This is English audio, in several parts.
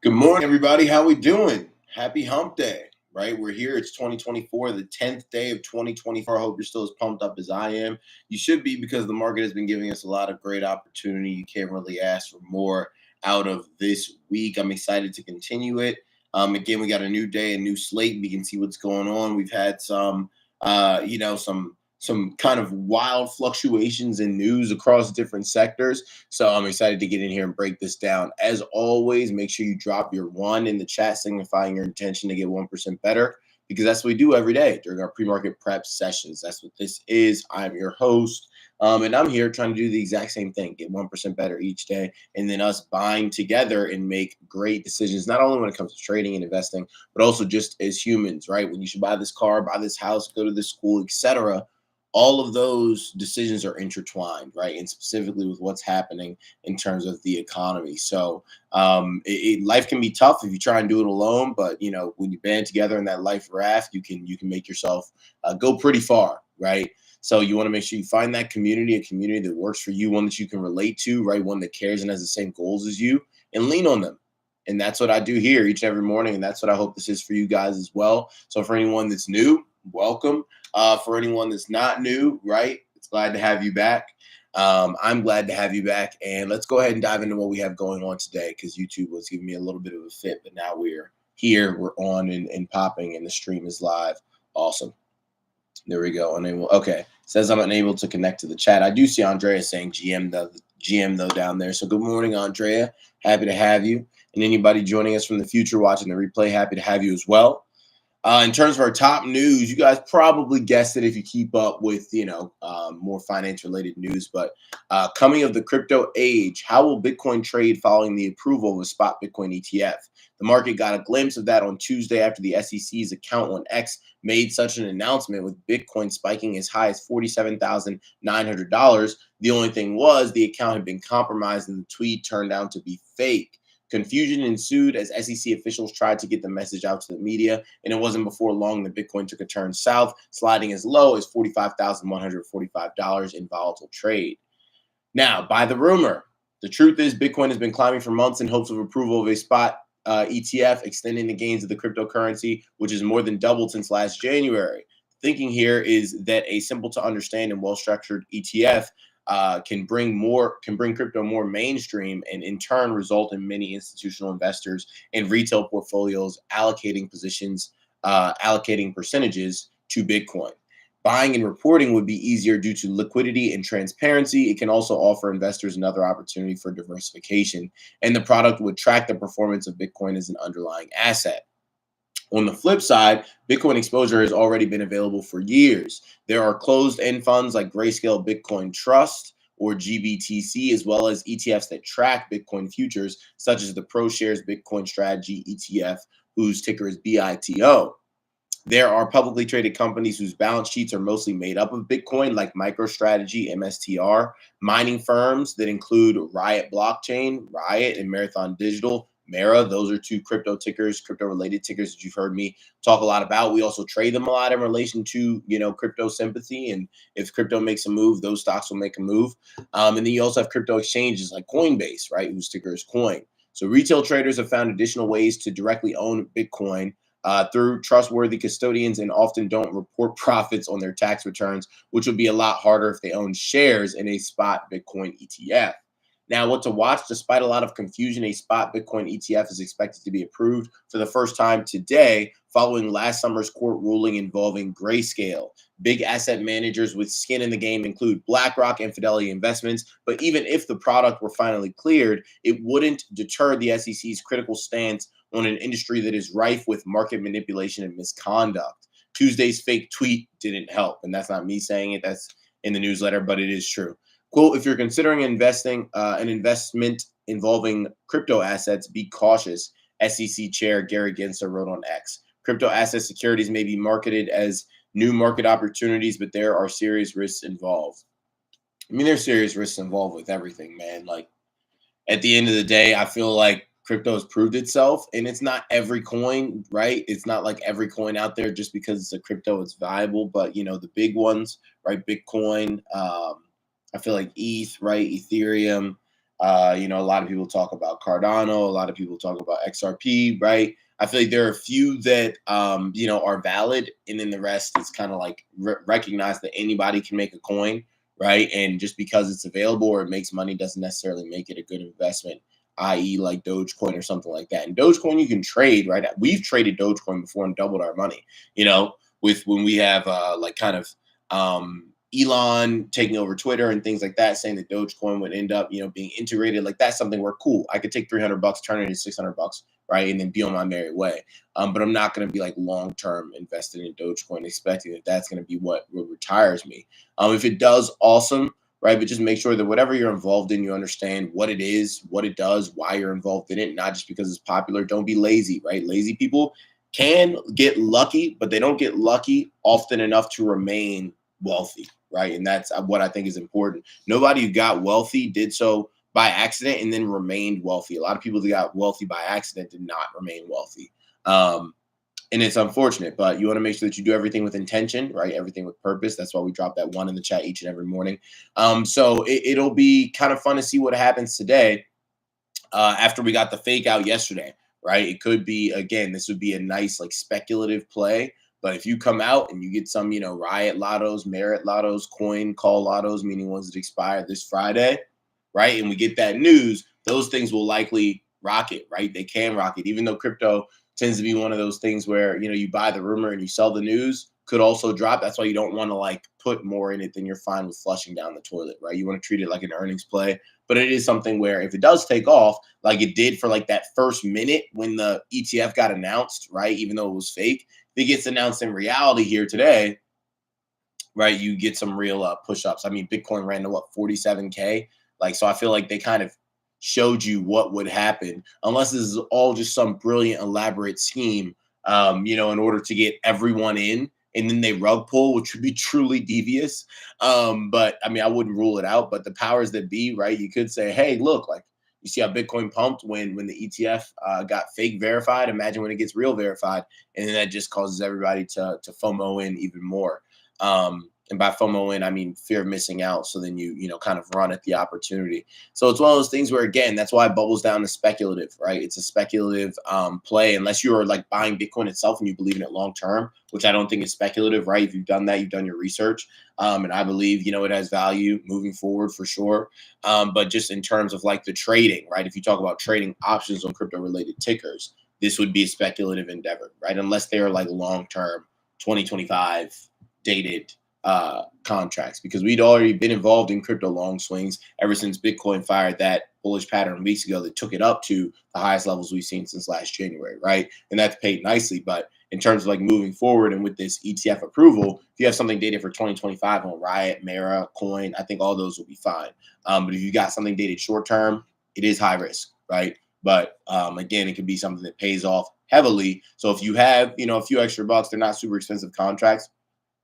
Good morning, everybody. How we doing? Happy Hump Day, right? We're here. It's 2024, the 10th day of 2024. I hope you're still as pumped up as I am. You should be because the market has been giving us a lot of great opportunity. You can't really ask for more out of this week. I'm excited to continue it. Again, we got a new day, a new slate. We can see what's going on. We've had some kind of wild fluctuations in news across different sectors. So I'm excited to get in here and break this down. As always, make sure you drop your one in the chat signifying your intention to get 1% better, because that's what we do every day during our pre-market prep sessions. That's what this is. I'm your host. And I'm here trying to do the exact same thing, get 1% better each day, and then us bind together and make great decisions, not only when it comes to trading and investing, but also just as humans, right? When you should buy this car, buy this house, go to this school, etc. All of those decisions are intertwined, right? And specifically with what's happening in terms of the economy. So life can be tough if you try and do it alone, but when you band together in that life raft, you can make yourself go pretty far, right? So you want to make sure you find that community, a community that works for you, one that you can relate to, right? One that cares and has the same goals as you, and lean on them. And that's what I do here each and every morning. And that's what I hope this is for you guys as well. So for anyone that's new, welcome. For anyone that's not new, right? It's glad to have you back. I'm glad to have you back. And let's go ahead and dive into what we have going on today, because YouTube was giving me a little bit of a fit, but now we're here, we're on and popping, and the stream is live. Awesome. There we go. Unable. Okay. Says I'm unable to connect to the chat. I do see Andrea saying GM though down there. So good morning, Andrea. Happy to have you. And anybody joining us from the future watching the replay, happy to have you as well. In terms of our top news, you guys probably guessed it if you keep up with, more finance-related news. But coming of the crypto age, how will Bitcoin trade following the approval of a spot Bitcoin ETF? The market got a glimpse of that on Tuesday after the SEC's account on X made such an announcement, with Bitcoin spiking as high as $47,900. The only thing was the account had been compromised and the tweet turned out to be fake. Confusion ensued as SEC officials tried to get the message out to the media, and it wasn't before long that Bitcoin took a turn south, sliding as low as $45,145 in volatile trade. Now, by the rumor, the truth is Bitcoin has been climbing for months in hopes of approval of a spot ETF, extending the gains of the cryptocurrency, which has more than doubled since last January. Thinking here is that a simple to understand and well-structured ETF can bring crypto more mainstream, and in turn result in many institutional investors and retail portfolios allocating percentages to Bitcoin. Buying and reporting would be easier due to liquidity and transparency. It can also offer investors another opportunity for diversification, and the product would track the performance of Bitcoin as an underlying asset. On the flip side, Bitcoin exposure has already been available for years. There are closed-end funds like Grayscale Bitcoin Trust, or GBTC, as well as ETFs that track Bitcoin futures, such as the ProShares Bitcoin Strategy ETF, whose ticker is BITO. There are publicly traded companies whose balance sheets are mostly made up of Bitcoin, like MicroStrategy, MSTR, mining firms that include Riot Blockchain, Riot, and Marathon Digital, Mara. Those are two crypto-related tickers that you've heard me talk a lot about. We also trade them a lot in relation to, crypto sympathy. And if crypto makes a move, those stocks will make a move. And then you also have crypto exchanges like Coinbase, right, whose ticker is Coin. So retail traders have found additional ways to directly own Bitcoin through trustworthy custodians, and often don't report profits on their tax returns, which would be a lot harder if they own shares in a spot Bitcoin ETF. Now, what to watch: despite a lot of confusion, a spot Bitcoin ETF is expected to be approved for the first time today, following last summer's court ruling involving Grayscale. Big asset managers with skin in the game include BlackRock and Fidelity Investments, but even if the product were finally cleared, it wouldn't deter the SEC's critical stance on an industry that is rife with market manipulation and misconduct. Tuesday's fake tweet didn't help, and that's not me saying it, that's in the newsletter, but it is true. Quote, if you're considering an investment involving crypto assets, be cautious, SEC Chair Gary Gensler wrote on X. Crypto asset securities may be marketed as new market opportunities, but there are serious risks involved. I mean, there's serious risks involved with everything, man. Like, at the end of the day, I feel like crypto has proved itself, and it's not every coin, right? It's not like every coin out there just because it's a crypto, it's valuable. But, the big ones, right? Bitcoin, I feel like ETH, right? Ethereum, A lot of people talk about Cardano, a lot of people talk about XRP, right? I feel like there are a few that are valid, and then the rest is kind of like recognize that anybody can make a coin, right? And just because it's available or it makes money doesn't necessarily make it a good investment, i.e., like Dogecoin or something like that. And Dogecoin you can trade, right? We've traded Dogecoin before and doubled our money, with when we have Elon taking over Twitter and things like that, saying that Dogecoin would end up, being integrated. Like that's something where cool. I could take $300, turn it into $600, right, and then be on my merry way. But I'm not going to be like long term invested in Dogecoin, expecting that that's going to be what retires me. If it does, awesome, right? But just make sure that whatever you're involved in, you understand what it is, what it does, why you're involved in it, not just because it's popular. Don't be lazy, right? Lazy people can get lucky, but they don't get lucky often enough to remain wealthy, right? And that's what I think is important. Nobody who got wealthy did so by accident and then remained wealthy. A lot of people that got wealthy by accident did not remain wealthy. And it's unfortunate, but you want to make sure that you do everything with intention, right? Everything with purpose. That's why we drop that one in the chat each and every morning. So it'll be kind of fun to see what happens today after we got the fake out yesterday, right? It could be, again, this would be a nice like speculative play. But if you come out and you get some, riot lottos, merit lottos, coin call lottos, meaning ones that expire this Friday, right? And we get that news, those things will likely rocket, right? They can rocket, even though crypto tends to be one of those things where, you buy the rumor and you sell the news, could also drop. That's why you don't want to like put more in it than you're fine with flushing down the toilet, right? You want to treat it like an earnings play, but it is something where if it does take off, like it did for like that first minute when the ETF got announced, right? Even though it was fake, if it gets announced in reality here today, right? You get some real push ups. I mean, Bitcoin ran to what, 47K? Like, so I feel like they kind of showed you what would happen, unless this is all just some brilliant, elaborate scheme, in order to get everyone in. And then they rug pull, which would be truly devious. But I mean, I wouldn't rule it out. But the powers that be, right? You could say, hey, look, like you see how Bitcoin pumped when the ETF got fake verified. Imagine when it gets real verified, and then that just causes everybody to FOMO in even more. And by FOMO in, I mean fear of missing out. So then you kind of run at the opportunity. So it's one of those things where, again, that's why it bubbles down to speculative, right? It's a speculative play, unless you're like buying Bitcoin itself and you believe in it long term, which I don't think is speculative, right? If you've done that, you've done your research. And I believe, it has value moving forward for sure. But just in terms of like the trading, right? If you talk about trading options on crypto related tickers, this would be a speculative endeavor, right? Unless they're like long term 2025 dated contracts, because we'd already been involved in crypto long swings ever since Bitcoin fired that bullish pattern weeks ago that took it up to the highest levels we've seen since last January, right? And that's paid nicely. But in terms of like moving forward and with this ETF approval, if you have something dated for 2025 on Riot, Mara, Coin, I think all those will be fine. But if you got something dated short term, it is high risk, right? But again, it could be something that pays off heavily. So if you have, a few extra bucks, they're not super expensive contracts,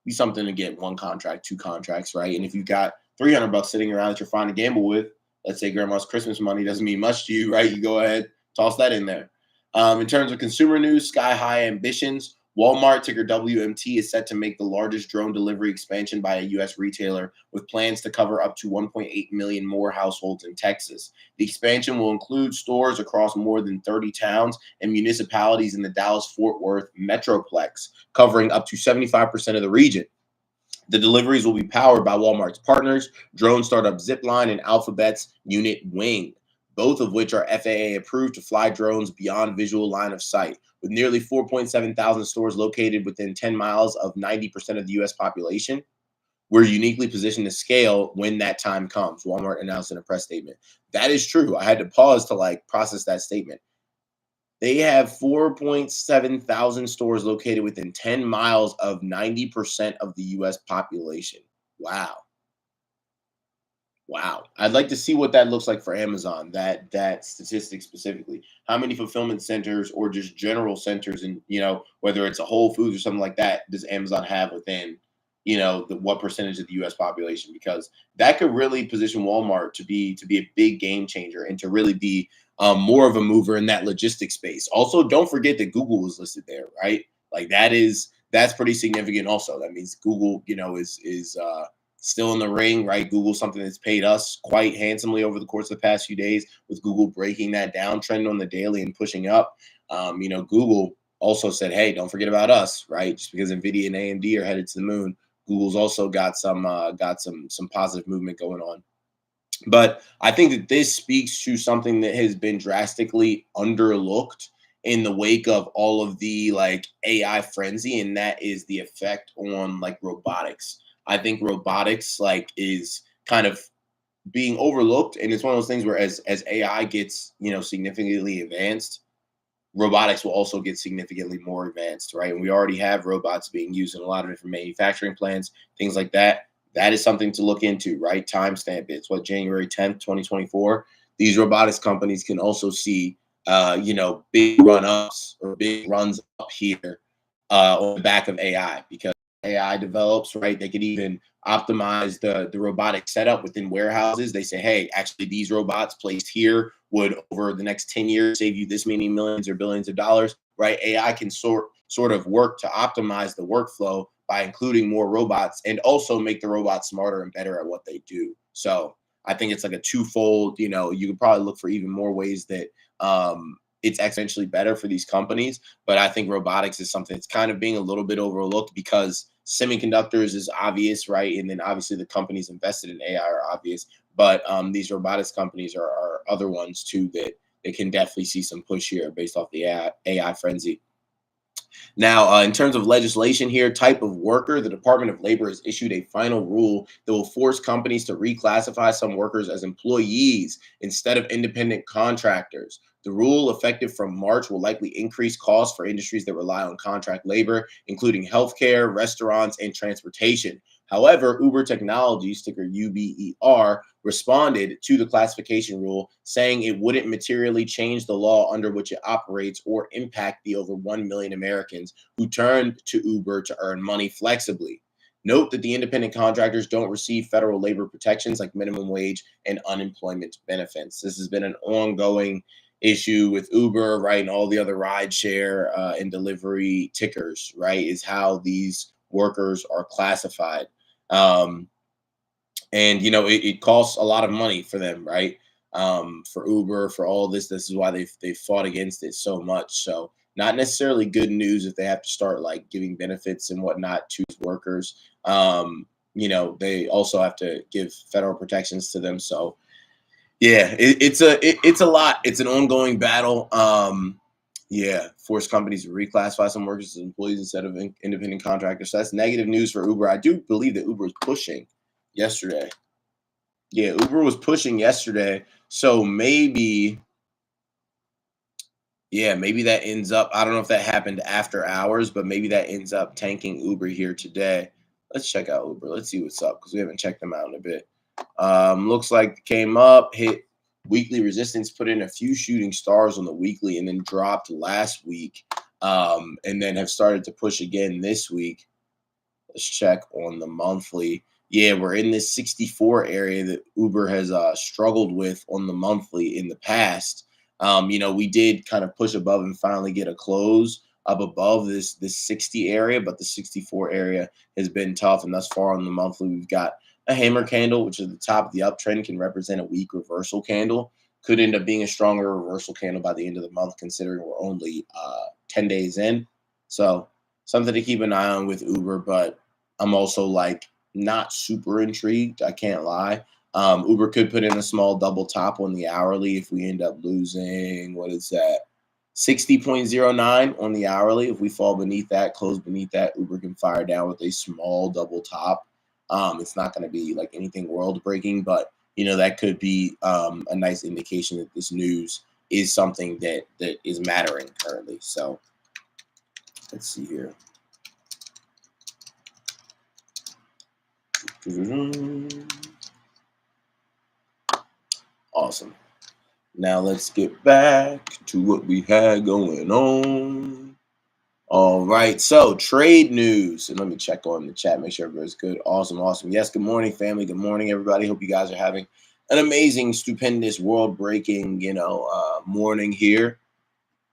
be something to get one contract, two contracts, right? And if you've got $300 sitting around that you're fine to gamble with, let's say grandma's Christmas money doesn't mean much to you, right? You go ahead, toss that in there. In terms of consumer news, sky high ambitions. Walmart, ticker WMT, is set to make the largest drone delivery expansion by a U.S. retailer, with plans to cover up to 1.8 million more households in Texas. The expansion will include stores across more than 30 towns and municipalities in the Dallas-Fort Worth Metroplex, covering up to 75% of the region. The deliveries will be powered by Walmart's partners, drone startup Zipline and Alphabet's Unit Wing, both of which are FAA approved to fly drones beyond visual line of sight. With nearly 4.7 thousand stores located within 10 miles of 90% of the U.S. population, we're uniquely positioned to scale when that time comes, Walmart announced in a press statement. That is true. I had to pause to like process that statement. They have 4.7 thousand stores located within 10 miles of 90% of the US population. Wow. Wow. I'd like to see what that looks like for Amazon, that statistic specifically. How many fulfillment centers or just general centers, and whether it's a Whole Foods or something like that, does Amazon have within, the what percentage of the US population? Because that could really position Walmart to be a big game changer and to really be more of a mover in that logistics space. Also, don't forget that Google was listed there, right? Like that's pretty significant also. That means Google, is still in the ring, right? Google, something that's paid us quite handsomely over the course of the past few days, with Google breaking that downtrend on the daily and pushing up. Google also said, hey, don't forget about us, right? Just because Nvidia and AMD are headed to the moon, Google's also got some positive movement going on. But I think that this speaks to something that has been drastically underlooked in the wake of all of the like AI frenzy, and that is the effect on like robotics. I think robotics like is kind of being overlooked, and it's one of those things where as AI gets, significantly advanced, robotics will also get significantly more advanced, right? And we already have robots being used in a lot of different manufacturing plants, things like that. That is something to look into, right? Timestamp, it's what, January 10th, 2024. These robotics companies can also see, big run ups or big runs up here on the back of AI, because AI develops, right? They could even optimize the robotic setup within warehouses. They say, hey, actually, these robots placed here would over the next 10 years save you this many millions or billions of dollars, right? AI can sort of work to optimize the workflow by including more robots and also make the robots smarter and better at what they do. So I think it's like a twofold, you could probably look for even more ways that it's exponentially better for these companies. But I think robotics is something that's kind of being a little bit overlooked because semiconductors is obvious, right? And then obviously the companies invested in AI are obvious. But these robotics companies are other ones too that they can definitely see some push here based off the AI frenzy. Now, in terms of legislation here, type of worker, the Department of Labor has issued a final rule that will force companies to reclassify some workers as employees instead of independent contractors. The rule, effective from March, will likely increase costs for industries that rely on contract labor, including healthcare, restaurants, and transportation. However, Uber Technologies, ticker UBER, responded to the classification rule, saying it wouldn't materially change the law under which it operates or impact the over 1 million Americans who turned to Uber to earn money flexibly. Note that the independent contractors don't receive federal labor protections like minimum wage and unemployment benefits. This has been an ongoing issue with Uber, right, and all the other rideshare and delivery tickers, right, is how these workers are classified. Um, and it costs a lot of money for them, right? For Uber, for all this is why they've fought against it so much. So not necessarily good news if they have to start like giving benefits and whatnot to workers. They also have to give federal protections to them. So yeah, it's a lot. It's an ongoing battle. Yeah, force companies to reclassify some workers as employees instead of independent contractors. So that's negative news for Uber. I do believe that Uber was pushing yesterday. Yeah, Uber was pushing yesterday. So maybe, yeah, maybe that ends up. I don't know if that happened after hours, but maybe that ends up tanking Uber here today. Let's check out Uber. Let's see what's up because we haven't checked them out in a bit. Looks like came up, hit weekly resistance, put in a few shooting stars on the weekly, and then dropped last week, and then have started to push again this week. Let's check on the monthly. Yeah, we're in this 64 area that Uber has struggled with on the monthly in the past. We did kind of push above and finally get a close up above this 60 area, but the 64 area has been tough. And thus far on the monthly, we've got a hammer candle, which is the top of the uptrend, can represent a weak reversal candle. Could end up being a stronger reversal candle by the end of the month, considering we're only 10 days in. So something to keep an eye on with Uber, but I'm also like not super intrigued. I can't lie. Uber could put in a small double top on the hourly if we end up losing, what is that? 60.09 on the hourly. If we fall beneath that, close beneath that, Uber can fire down with a small double top. It's not going to be like anything world breaking, but that could be a nice indication that this news is something that is mattering currently. So let's see here. Awesome. Now let's get back to what we had going on. All right. So trade news. And let me check on the chat, make sure everybody's good. Awesome. Awesome. Yes. Good morning, family. Good morning, everybody. Hope you guys are having an amazing, stupendous, world breaking, morning here.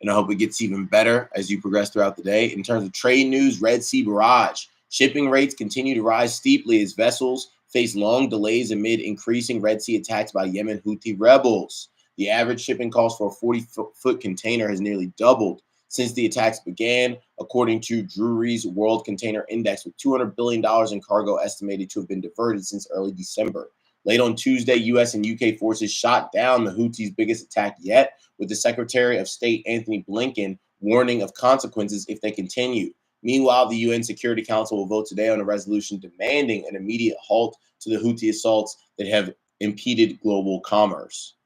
And I hope it gets even better as you progress throughout the day. In terms of trade news, Red Sea barrage. Shipping rates continue to rise steeply as vessels face long delays amid increasing Red Sea attacks by Yemen Houthi rebels. The average shipping cost for a 40-foot container has nearly doubled since the attacks began, according to Drewry's World Container Index, with $200 billion in cargo estimated to have been diverted since early December. Late on Tuesday, U.S. and U.K. forces shot down the Houthis' biggest attack yet, with the Secretary of State Anthony Blinken warning of consequences if they continue. Meanwhile, the UN Security Council will vote today on a resolution demanding an immediate halt to the Houthi assaults that have impeded global commerce.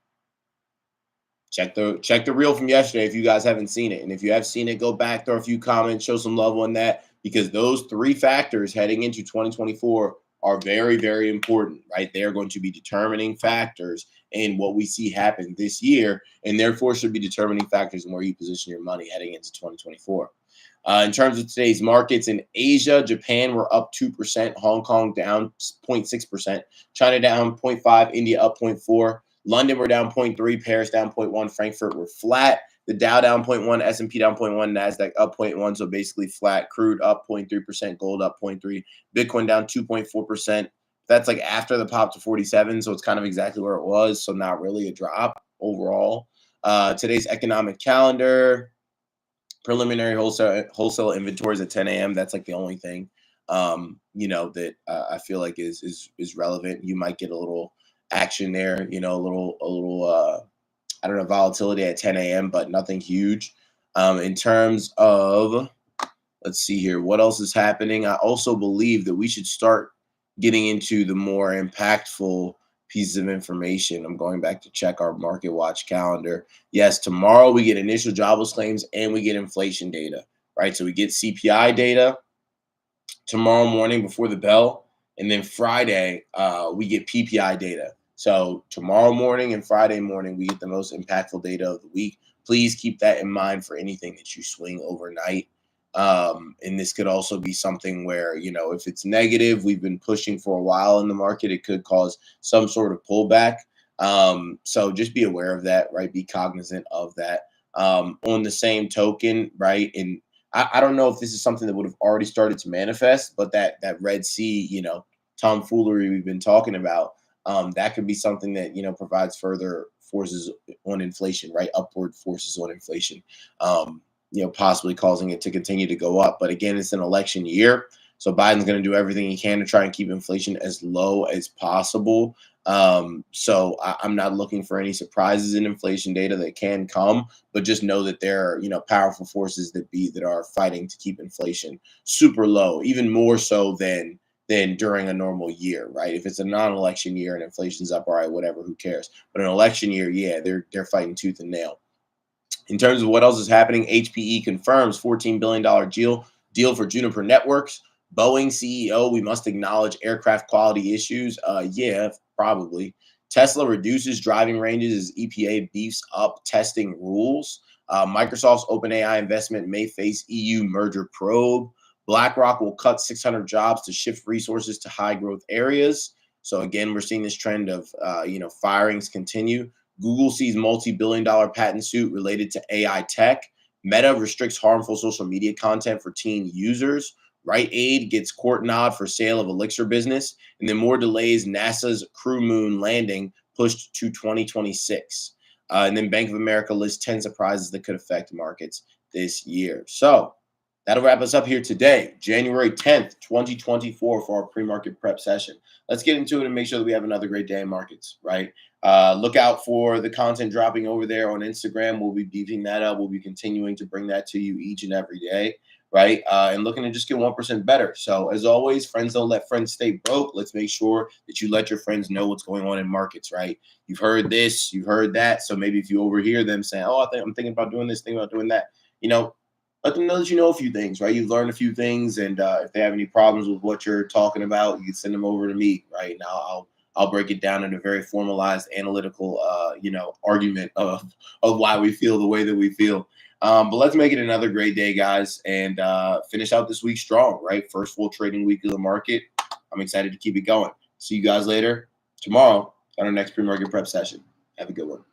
Check the reel from yesterday if you guys haven't seen it. And if you have seen it, go back, throw a few comments, show some love on that, because those three factors heading into 2024 are very, very important, right? They are going to be determining factors in what we see happen this year, and therefore should be determining factors in where you position your money heading into 2024. In terms of today's markets in Asia, Japan were up 2%, Hong Kong down 0.6%, China down 0.5%, India up 0.4%. London were down 0.3%, Paris down 0.1%, Frankfurt were flat. The Dow down 0.1%, S&P down 0.1%, NASDAQ up 0.1%, so basically flat. Crude up 0.3%, gold up 0.3%, Bitcoin down 2.4%. That's like after the pop to 47, so it's kind of exactly where it was, so not really a drop overall. Today's economic calendar, preliminary wholesale inventories at 10 a.m. That's like the only thing, that I feel like is relevant. You might get a little action there, a little I don't know, volatility at 10 a.m., but nothing huge. In terms of, let's see here, what else is happening? I also believe that we should start getting into the more impactful pieces of information. I'm going back to check our Market Watch calendar. Yes, tomorrow we get initial jobless claims and we get inflation data, right? So we get CPI data tomorrow morning before the bell, and then Friday we get PPI data. So tomorrow morning and Friday morning, we get the most impactful data of the week. Please keep that in mind for anything that you swing overnight. And this could also be something where, if it's negative, we've been pushing for a while in the market, it could cause some sort of pullback. So just be aware of that, right? Be cognizant of that. On the same token, right? And I don't know if this is something that would have already started to manifest, but that Red Sea, tomfoolery we've been talking about, that could be something that, provides further forces on inflation, right? Upward forces on inflation, possibly causing it to continue to go up. But again, it's an election year. So Biden's going to do everything he can to try and keep inflation as low as possible. So I'm not looking for any surprises in inflation data that can come, but just know that there are, powerful forces that are fighting to keep inflation super low, even more so than during a normal year, right? If it's a non-election year and inflation's up, all right, whatever, who cares? But an election year, yeah, they're fighting tooth and nail. In terms of what else is happening, HPE confirms $14 billion deal for Juniper Networks. Boeing CEO, we must acknowledge aircraft quality issues. Yeah, probably. Tesla reduces driving ranges as EPA beefs up testing rules. Microsoft's OpenAI investment may face EU merger probe. BlackRock will cut 600 jobs to shift resources to high growth areas. So again, we're seeing this trend of, firings continue. Google sees multi-billion-dollar patent suit related to AI tech. Meta restricts harmful social media content for teen users. Rite Aid gets court nod for sale of Elixir business. And then more delays NASA's Crew Moon landing pushed to 2026. And then Bank of America lists 10 surprises that could affect markets this year. So that'll wrap us up here today, January 10th, 2024, for our pre-market prep session. Let's get into it and make sure that we have another great day in markets, right? Look out for the content dropping over there on Instagram. We'll be beefing that up. We'll be continuing to bring that to you each and every day, right? And looking to just get 1% better. So as always, friends don't let friends stay broke. Let's make sure that you let your friends know what's going on in markets, right? You've heard this, you've heard that. So maybe if you overhear them saying, oh, I'm thinking about doing this, thinking about doing that, let them know that you know a few things, right? You've learned a few things, and if they have any problems with what you're talking about, you can send them over to me, right? Now I'll break it down in a very formalized, analytical, argument of why we feel the way that we feel. But let's make it another great day, guys, and finish out this week strong, right? First full trading week of the market. I'm excited to keep it going. See you guys later tomorrow on our next pre-market prep session. Have a good one.